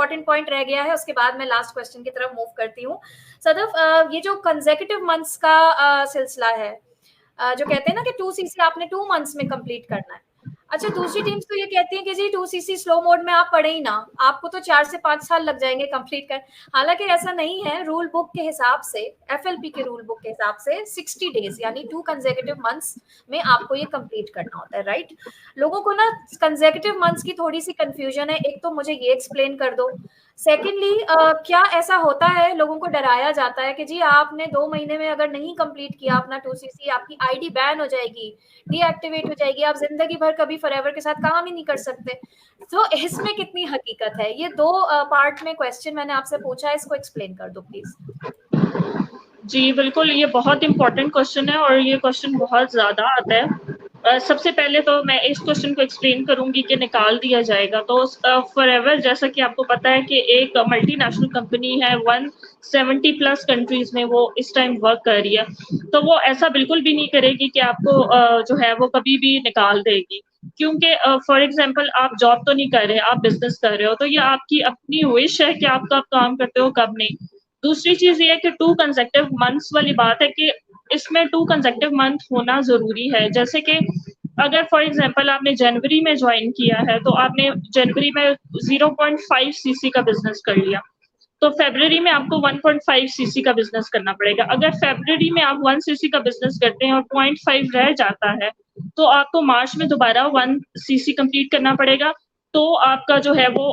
Important point रह गया है, उसके बाद मैं लास्ट क्वेश्चन की तरफ मूव करती हूँ। सदफ, ये जो कंसेक्यूटिव मंथ्स का सिलसिला है, जो कहते हैं ना कि 2cc आपने 2 मंथ्स में कंप्लीट करना है। अच्छा, दूसरी टीम्स तो ये कहती हैं कि जी 2cc स्लो मोड में आप पढ़े ही ना, आपको तो 4 से 5 साल लग जाएंगे कंप्लीट कर। हालांकि ऐसा नहीं है, रूल बुक के हिसाब से, एफएलपी के रूल बुक के हिसाब से 60 डेज यानी 2 कंसेक्यूटिव मंथ्स में आपको ये कंप्लीट करना होता है, राइट। लोगों को ना कंसेक्यूटिव मंथ्स की थोड़ी सी कंफ्यूजन है, एक तो मुझे ये एक्सप्लेन कर दो। सेकेंडली, क्या ऐसा होता है, लोगों को डराया जाता है कि जी आपने 2 महीने में अगर नहीं कंप्लीट किया अपना 2cc, आपकी आईडी बैन हो जाएगी, डीएक्टिवेट हो जाएगी, आप जिंदगी भर कभी फॉरएवर के साथ काम ही नहीं कर सकते। तो इसमें कितनी हकीकत है? ये 2 पार्ट में क्वेश्चन मैंने आपसे पूछा है, इसको एक्सप्लेन कर दो प्लीज। जी बिल्कुल, ये बहुत इंपॉर्टेंट क्वेश्चन है और ये क्वेश्चन बहुत ज़्यादा आता है। सबसे पहले तो मैं इस क्वेश्चन को एक्सप्लेन करूँगी कि निकाल दिया जाएगा। तो फॉरएवर, जैसा कि आपको पता है कि एक मल्टीनेशनल कंपनी है, 170 प्लस कंट्रीज़ में वो इस टाइम वर्क कर रही है। तो वो ऐसा बिल्कुल भी नहीं करेगी कि आपको जो है वो कभी भी निकाल देगी। क्योंकि फॉर एग्ज़ाम्पल आप जॉब तो नहीं कर रहे, आप बिज़नेस कर रहे हो, तो ये आपकी अपनी विश है कि आप कब काम करते हो, कब नहीं। दूसरी चीज़ ये है कि 2 कंसेक्टिव मंथ्स वाली बात है कि इसमें 2 कंसेक्टिव मंथ होना ज़रूरी है। जैसे कि अगर फॉर एग्ज़ाम्पल आपने जनवरी में जॉइन किया है, तो आपने जनवरी में 0.5 सीसी का बिज़नेस कर लिया, तो फ़रवरी में आपको 1.5 सीसी का बिज़नेस करना पड़ेगा। अगर फ़रवरी में आप 1 सीसी का बिज़नेस करते हैं और 0.5 रह जाता है, तो आपको मार्च में दोबारा 1 सीसी कंप्लीट करना पड़ेगा, तो आपका जो है वो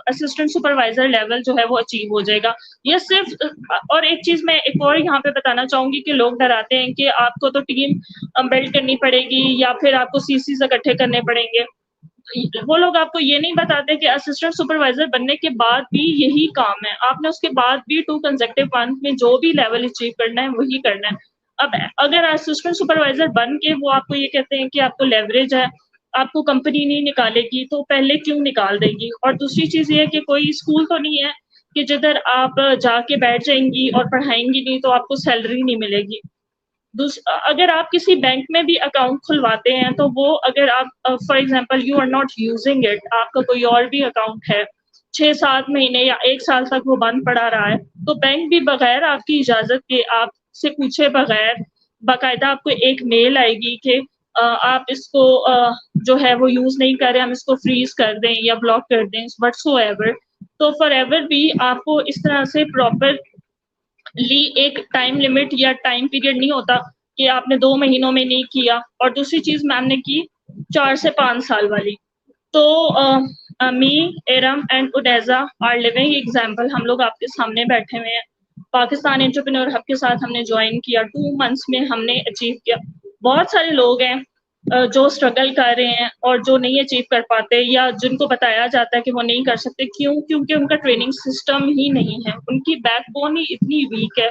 असिस्टेंट सुपरवाइज़र लेवल जो है वो अचीव हो जाएगा। ये सिर्फ़ और एक चीज़ मैं एक और यहाँ पे बताना चाहूँगी कि लोग डराते हैं कि आपको तो टीम बिल्ड करनी पड़ेगी या फिर आपको सीसीज़ इकट्ठे करने पड़ेंगे। वो लोग आपको ये नहीं बताते कि असिस्टेंट सुपरवाइज़र बनने के बाद भी यही काम है। आपने उसके बाद भी 2 कंसेक्टिव मंथ में जो भी लेवल अचीव करना है, वही करना है। अब अगर असिस्टेंट सुपरवाइज़र बन के वो आपको ये कहते हैं कि आपको लेवरेज है, आपको कंपनी नहीं निकालेगी, तो पहले क्यों निकाल देगी? और दूसरी चीज़ ये है कि कोई स्कूल तो नहीं है कि जिधर आप जाके बैठ जाएँगी और पढ़ाएँगी नहीं, तो आपको सैलरी नहीं मिलेगी। अगर आप किसी बैंक में भी अकाउंट खुलवाते हैं, तो वो अगर आप for example you are not using it, आपका कोई और भी अकाउंट है, 6-7 महीने या 1 साल तक वो बंद पड़ा रहा है, तो बैंक भी बगैर आपकी इजाज़त के, आपसे पूछे बगैर, बाकायदा आपको एक मेल आएगी कि आप इसको जो है वो यूज़ नहीं कर रहे, हम इसको फ्रीज़ कर दें या ब्लॉक कर दें, व्हाट्सोएवर। तो फॉरएवर भी आपको इस तरह से प्रॉपर एक टाइम लिमिट या टाइम पीरियड नहीं होता कि आपने 2 महीनों में नहीं किया। और दूसरी चीज़ मैम ने की 4 से 5 साल वाली। तो me, Iram and Udaiza are living example. हम लोग आपके सामने बैठे हुए हैं। पाकिस्तान एंटरप्रेन्योर हब के साथ हमने जॉइन किया, 2 मंथ्स में हमने अचीव किया। बहुत सारे लोग हैं जो स्ट्रगल कर रहे हैं और जो नहीं अचीव कर पाते या जिनको बताया जाता है कि वो नहीं कर सकते। क्यों? क्योंकि उनका ट्रेनिंग सिस्टम ही नहीं है, उनकी बैकबोन ही इतनी वीक है।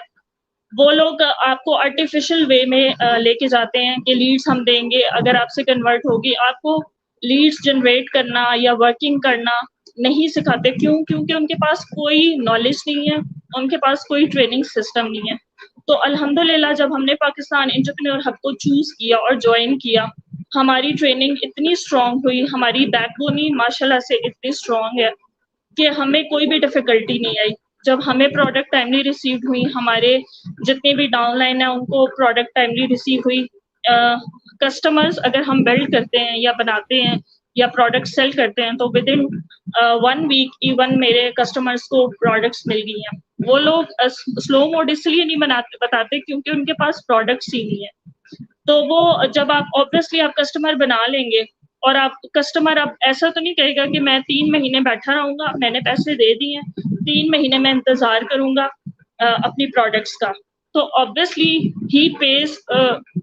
वो लोग आपको आर्टिफ़िशियल वे में लेके जाते हैं कि लीड्स हम देंगे, अगर आपसे कन्वर्ट होगी। आपको लीड्स जनरेट करना या वर्किंग करना नहीं सिखाते। क्यों? क्योंकि उनके पास कोई नॉलेज नहीं है, उनके पास कोई ट्रेनिंग सिस्टम नहीं है। तो अल्हम्दुलिल्लाह जब हमने पाकिस्तान एंटरप्रेन्योर हब को चूज़ किया और जॉइन किया, हमारी ट्रेनिंग इतनी स्ट्रॉन्ग हुई, हमारी बैकबोन ही माशाल्लाह से इतनी स्ट्रॉन्ग है कि हमें कोई भी डिफ़िकल्टी नहीं आई। जब हमें प्रोडक्ट टाइमली रिसीव्ड हुई, हमारे जितने भी डाउनलाइन हैं उनको प्रोडक्ट टाइमली रिसीव हुई। कस्टमर्स अगर हम बिल्ड करते हैं या बनाते हैं या प्रोडक्ट सेल करते हैं, तो विदिन 1 वीक इवन मेरे कस्टमर्स को प्रोडक्ट्स मिल गई हैं। वो लोग स्लो मोड इसलिए नहीं बताते क्योंकि उनके पास प्रोडक्ट्स ही नहीं है। तो वो जब आप ऑब्वियसली आप कस्टमर बना लेंगे और आप कस्टमर अब ऐसा तो नहीं कहेगा कि मैं 3 महीने बैठा रहूँगा, मैंने पैसे दे दिए हैं, 3 महीने मैं इंतज़ार करूँगा अपनी प्रोडक्ट्स का। तो ऑब्वियसली ही pays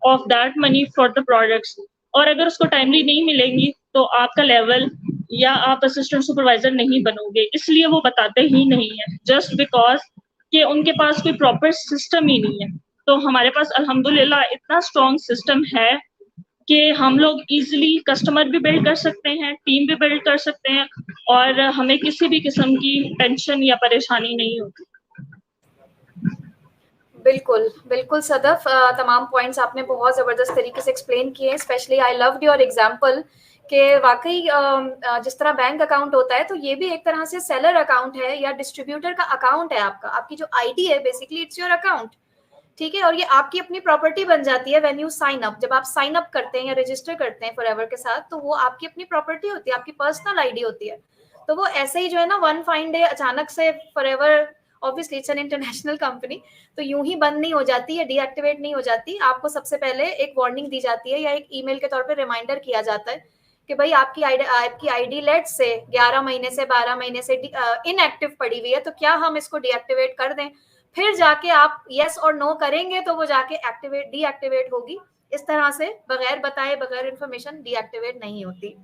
off that money for the products. और अगर उसको टाइमली नहीं मिलेंगी, तो आपका लेवल या आप असिस्टेंट सुपरवाइज़र नहीं बनोगे। इसलिए वो बताते ही नहीं हैं, जस्ट बिकॉज़ कि उनके पास कोई प्रॉपर सिस्टम ही नहीं है। तो हमारे पास अल्हम्दुलिल्लाह इतना स्ट्रॉन्ग सिस्टम है कि हम लोग ईज़िली कस्टमर भी बिल्ड कर सकते हैं, टीम भी बिल्ड कर सकते हैं और हमें किसी भी किस्म की टेंशन या परेशानी नहीं होती। बिल्कुल, बिल्कुल सदफ, तमाम पॉइंट्स आपने बहुत ज़बरदस्त तरीके से एक्सप्लेन किए। Specially I loved your example कि वाकई जिस तरह बैंक अकाउंट होता है, तो ये भी एक तरह से सेलर अकाउंट है या डिस्ट्रीब्यूटर का अकाउंट है आपका। आपकी जो आईडी है बेसिकली इट्स योर अकाउंट, ठीक है, और ये आपकी अपनी प्रॉपर्टी बन जाती है व्हेन यू साइन अप। जब आप साइन अप करते हैं या रजिस्टर करते हैं फॉरएवर के साथ, तो वो आपकी अपनी प्रॉपर्टी होती है, आपकी पर्सनल आईडी होती है। तो वो ऐसे ही जो है ना, वन फाइन डे अचानक से forever, obviously it's an international company, तो यूं ही बंद नहीं हो जाती है, डीएक्टिवेट नहीं हो जाती। आपको सबसे पहले एक वार्निंग दी जाती है या एक ईमेल के तौर पे रिमाइंडर किया जाता है कि भाई आपकी आईडी लेट से 11 महीने से 12 महीने से इनएक्टिव पड़ी हुई है, तो क्या हम इसको डीएक्टिवेट कर दें? फिर जाके आप यस और नो करेंगे तो वो जाके डीएक्टिवेट होगी। इस तरह से बगैर बताए, बगैर इन्फॉर्मेशन डीएक्टिवेट नहीं होती।